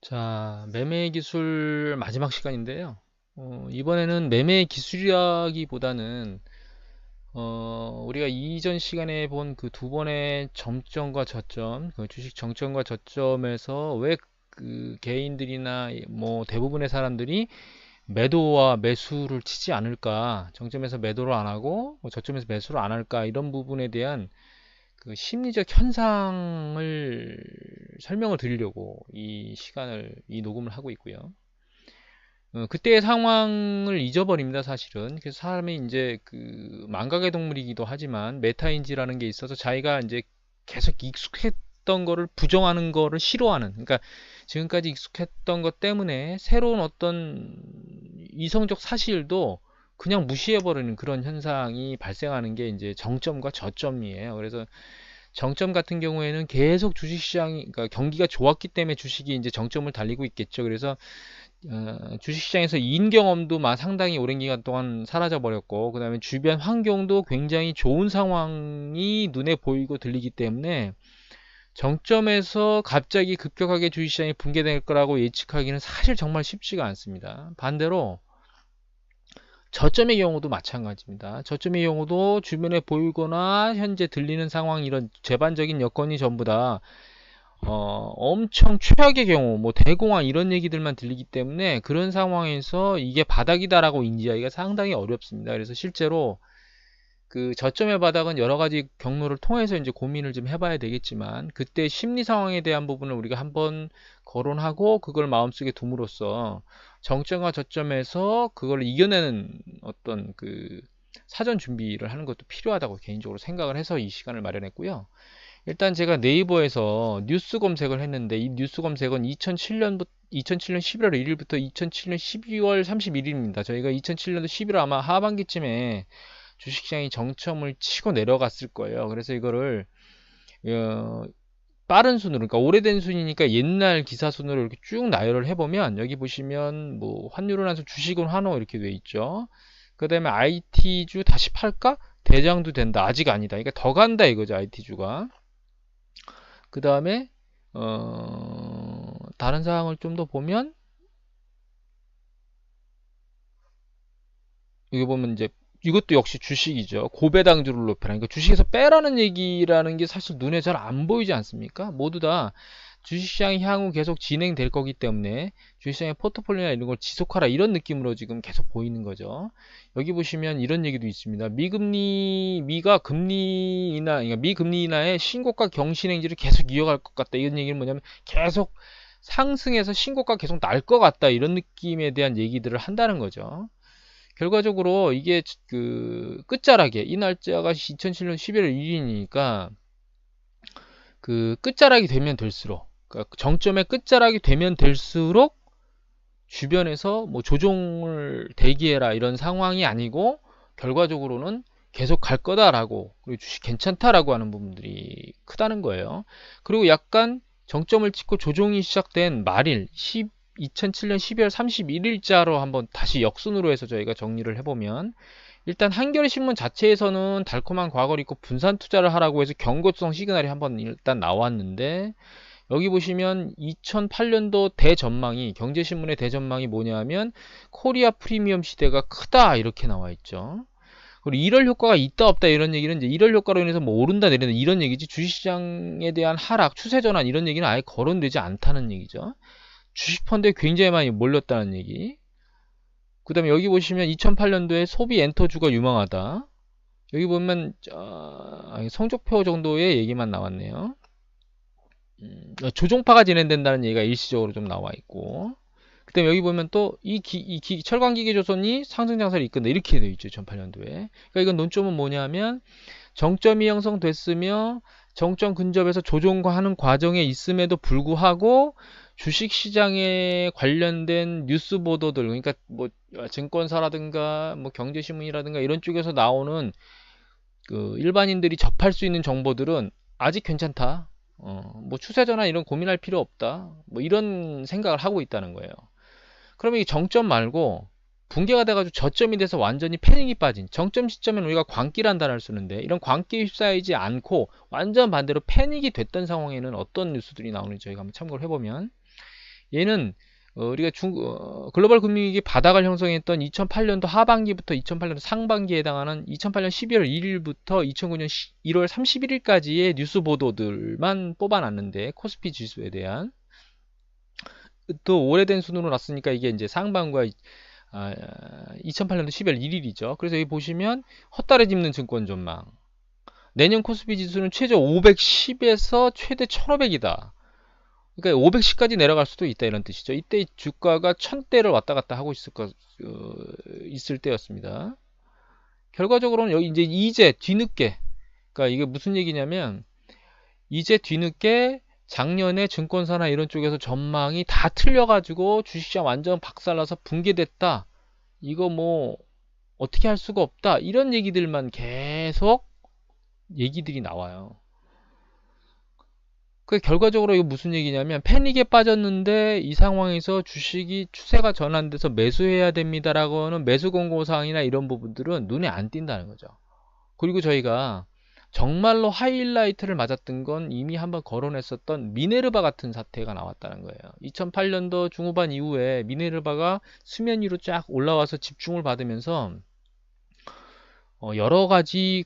자, 매매 기술 마지막 시간인데요. 이번에는 매매 기술이라기보다는 우리가 이전 시간에 본 그 두 번의 점점과 저점, 그 주식 정점과 저점에서 왜 그 개인들이나 뭐 대부분의 사람들이 매도와 매수를 치지 않을까, 정점에서 매도를 안 하고 뭐 저점에서 매수를 안 할까, 이런 부분에 대한 그 심리적 현상을 설명을 드리려고 이 녹음을 하고 있고요. 그때의 상황을 잊어버립니다, 사실은. 그래서 사람이 이제 그 망각의 동물이기도 하지만 메타인지라는 게 있어서 자기가 이제 계속 익숙했던 거를 부정하는 거를 싫어하는, 그러니까 지금까지 익숙했던 것 때문에 새로운 어떤 이성적 사실도 그냥 무시해버리는 그런 현상이 발생하는 게 이제 정점과 저점이에요. 그래서 정점 같은 경우에는 계속 주식시장이, 그러니까 경기가 좋았기 때문에 주식이 이제 정점을 달리고 있겠죠. 그래서 주식시장에서 이인 경험도 상당히 오랜 기간 동안 사라져 버렸고, 그 다음에 주변 환경도 굉장히 좋은 상황이 눈에 보이고 들리기 때문에 정점에서 갑자기 급격하게 주식시장이 붕괴될 거라고 예측하기는 사실 정말 쉽지가 않습니다. 반대로 저점의 경우도 마찬가지입니다. 저점의 경우도 주변에 보이거나 현재 들리는 상황, 이런 제반적인 여건이 전부 다 엄청 최악의 경우, 뭐 대공황 이런 얘기들만 들리기 때문에 그런 상황에서 이게 바닥이다라고 인지하기가 상당히 어렵습니다. 그래서 실제로 그 저점의 바닥은 여러 가지 경로를 통해서 이제 고민을 좀 해봐야 되겠지만, 그때 심리 상황에 대한 부분을 우리가 한번 거론하고 그걸 마음속에 둠으로써 정점과 저점에서 그걸 이겨내는 어떤 그 사전 준비를 하는 것도 필요하다고 개인적으로 생각을 해서 이 시간을 마련했고요. 일단 제가 네이버에서 뉴스 검색을 했는데, 이 뉴스 검색은 2007년 11월 1일부터 2007년 12월 31일입니다. 저희가 2007년도 11월 아마 하반기쯤에 주식시장이 정점을 치고 내려갔을 거예요. 그래서 이거를 어, 빠른 순으로, 그러니까 오래된 순이니까 옛날 기사 순으로 이렇게 쭉 나열을 해보면, 여기 보시면 뭐 환율은 한수, 주식은 환호 이렇게 돼 있죠. 그 다음에 IT주 다시 팔까? 대장도 된다. 아직 아니다. 그러니까 더 간다 이거죠, IT주가. 그 다음에 다른 사항을 좀 더 보면, 여기 보면 이제 이것도 역시 주식이죠. 고배당주를 높여라. 그러니까 주식에서 빼라는 얘기라는 게 사실 눈에 잘 안 보이지 않습니까? 모두 다 주식시장이 향후 계속 진행될 거기 때문에 주식시장의 포트폴리오나 이런 걸 지속하라, 이런 느낌으로 지금 계속 보이는 거죠. 여기 보시면 이런 얘기도 있습니다. 미가 금리 인하, 그러니까 미금리 인하의 신고가 경신행지를 계속 이어갈 것 같다. 이런 얘기는 뭐냐면 계속 상승해서 신고가 계속 날 것 같다, 이런 느낌에 대한 얘기들을 한다는 거죠. 결과적으로 이게 그 끝자락에, 이 날짜가 2007년 11월 1일이니까 그 끝자락이 되면 될수록, 그러니까 정점의 끝자락이 되면 될수록 주변에서 뭐 조종을 대기해라 이런 상황이 아니고, 결과적으로는 계속 갈 거다라고, 그리고 주식 괜찮다라고 하는 부분들이 크다는 거예요. 그리고 약간 정점을 찍고 조종이 시작된 말일 2007년 12월 31일자로 한번 다시 역순으로 해서 저희가 정리를 해보면, 일단 한겨레 신문 자체에서는 달콤한 과거를 잊고 분산 투자를 하라고 해서 경고성 시그널이 한번 일단 나왔는데, 여기 보시면 2008년도 대전망이, 경제신문의 대전망이 뭐냐면 코리아 프리미엄 시대가 크다 이렇게 나와 있죠. 그리고 1월 효과가 있다 없다 이런 얘기는, 이제 1월 효과로 인해서 뭐 오른다 내린다 이런 얘기지, 주식시장에 대한 하락, 추세 전환 이런 얘기는 아예 거론되지 않다는 얘기죠. 주식 펀드에 굉장히 많이 몰렸다는 얘기. 그 다음에 여기 보시면 2008년도에 소비 엔터주가 유망하다. 여기 보면 성적표 정도의 얘기만 나왔네요. 조종파가 진행된다는 얘기가 일시적으로 좀 나와 있고, 그 다음에 여기 보면 또 철강기계조선이 상승 장세를 이끈다 이렇게 되어 있죠, 2008년도에. 그러니까 이건 논점은 뭐냐면, 정점이 형성됐으며 정점 근접에서 조종하는 과정에 있음에도 불구하고 주식시장에 관련된 뉴스 보도들, 그러니까 뭐 증권사라든가 뭐 경제신문이라든가 이런 쪽에서 나오는 그 일반인들이 접할 수 있는 정보들은 아직 괜찮다. 뭐 추세전환 이런 고민할 필요 없다. 뭐 이런 생각을 하고 있다는 거예요. 그러면 이 정점 말고 붕괴가 돼가지고 저점이 돼서 완전히 패닉이 빠진, 정점 시점에는 우리가 광기란 단어를 쓰는데, 이런 광기에 휩싸이지 않고 완전 반대로 패닉이 됐던 상황에는 어떤 뉴스들이 나오는지 저희가 한번 참고를 해보면, 얘는 우리가 글로벌 금융위기 바닥을 형성했던 2008년도 하반기부터 2008년도 상반기에 해당하는 2008년 12월 1일부터 2009년 1월 31일까지의 뉴스 보도들만 뽑아놨는데, 코스피 지수에 대한 또 오래된 순으로 났으니까 이게 이제 상반기와 2008년도 12월 1일이죠. 그래서 여기 보시면 헛다리 짚는 증권 전망. 내년 코스피 지수는 최저 510에서 최대 1500이다. 그러니까 510까지 내려갈 수도 있다, 이런 뜻이죠. 이때 주가가 1000대를 왔다 갔다 하고 있을 때였습니다. 결과적으로는 여기 이제 뒤늦게, 그러니까 이게 무슨 얘기냐면, 이제 뒤늦게 작년에 증권사나 이런 쪽에서 전망이 다 틀려가지고 주식시장 완전 박살나서 붕괴됐다, 이거 뭐 어떻게 할 수가 없다, 이런 얘기들만 계속 얘기들이 나와요. 그 결과적으로 이거 무슨 얘기냐면, 패닉에 빠졌는데 이 상황에서 주식이 추세가 전환돼서 매수해야 됩니다라고 하는 매수 권고사항이나 이런 부분들은 눈에 안 띈다는 거죠. 그리고 저희가 정말로 하이라이트를 맞았던 건 이미 한번 거론했었던 미네르바 같은 사태가 나왔다는 거예요. 2008년도 중후반 이후에 미네르바가 수면 위로 쫙 올라와서 집중을 받으면서 여러 가지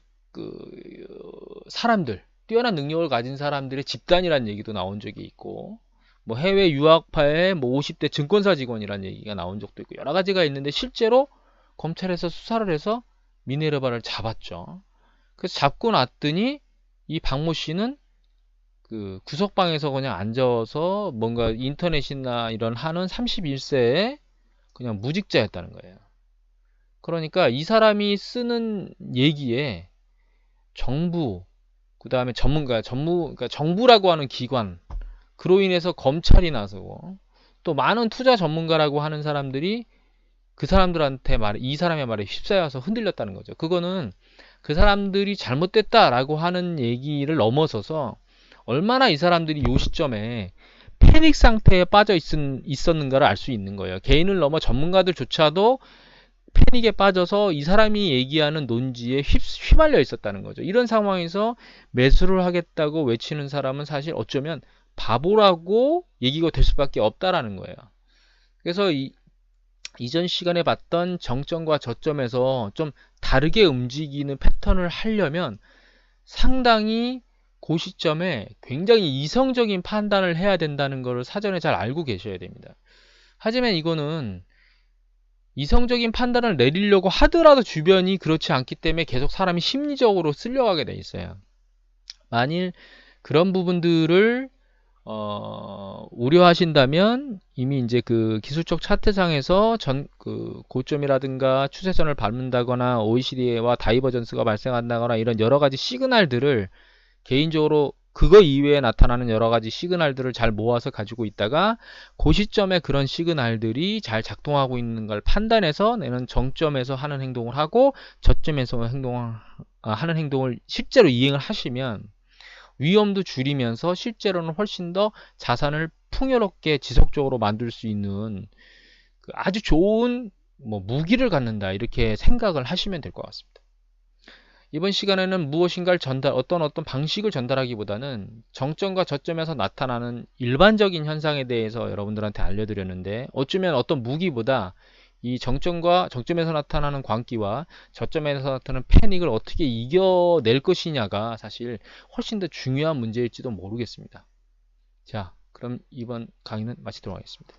사람들, 뛰어난 능력을 가진 사람들의 집단이라는 얘기도 나온 적이 있고, 뭐 해외 유학파의 뭐 50대 증권사 직원이라는 얘기가 나온 적도 있고, 여러 가지가 있는데 실제로 검찰에서 수사를 해서 미네르바를 잡았죠. 그래서 잡고 났더니 이 박모 씨는 그 구석방에서 그냥 앉아서 뭔가 인터넷이나 이런 하는 31세의 그냥 무직자였다는 거예요. 그러니까 이 사람이 쓰는 얘기에 정부, 그 다음에 그러니까 정부라고 하는 기관, 그로 인해서 검찰이 나서고, 또 많은 투자 전문가라고 하는 사람들이 그 사람들한테 이 사람의 말에 휩싸여서 흔들렸다는 거죠. 그거는 그 사람들이 잘못됐다라고 하는 얘기를 넘어서서 얼마나 이 사람들이 요 시점에 패닉 상태에 빠져 있었는가를 알 수 있는 거예요. 개인을 넘어 전문가들조차도 패닉에 빠져서 이 사람이 얘기하는 논지에 휘말려 있었다는 거죠. 이런 상황에서 매수를 하겠다고 외치는 사람은 사실 어쩌면 바보라고 얘기가 될 수밖에 없다라는 거예요. 그래서 이전 시간에 봤던 정점과 저점에서 좀 다르게 움직이는 패턴을 하려면 상당히 그 시점에 굉장히 이성적인 판단을 해야 된다는 것을 사전에 잘 알고 계셔야 됩니다. 하지만 이거는 이성적인 판단을 내리려고 하더라도 주변이 그렇지 않기 때문에 계속 사람이 심리적으로 쓸려가게 돼 있어요. 만일 그런 부분들을 우려하신다면 이미 이제 그 기술적 차트상에서 고점이라든가 추세선을 밟는다거나 OECD와 다이버전스가 발생한다거나 이런 여러 가지 시그널들을 개인적으로 그거 이외에 나타나는 여러 가지 시그널들을 잘 모아서 가지고 있다가 그 시점에 그런 시그널들이 잘 작동하고 있는 걸 판단해서 내는 정점에서 하는 행동을 하고 저점에서 하는 행동을 실제로 이행을 하시면 위험도 줄이면서 실제로는 훨씬 더 자산을 풍요롭게 지속적으로 만들 수 있는 아주 좋은 무기를 갖는다, 이렇게 생각을 하시면 될 것 같습니다. 이번 시간에는 무엇인가를 어떤 방식을 전달하기보다는 정점과 저점에서 나타나는 일반적인 현상에 대해서 여러분들한테 알려드렸는데, 어쩌면 어떤 무기보다 이 정점에서 나타나는 광기와 저점에서 나타나는 패닉을 어떻게 이겨낼 것이냐가 사실 훨씬 더 중요한 문제일지도 모르겠습니다. 자, 그럼 이번 강의는 마치도록 하겠습니다.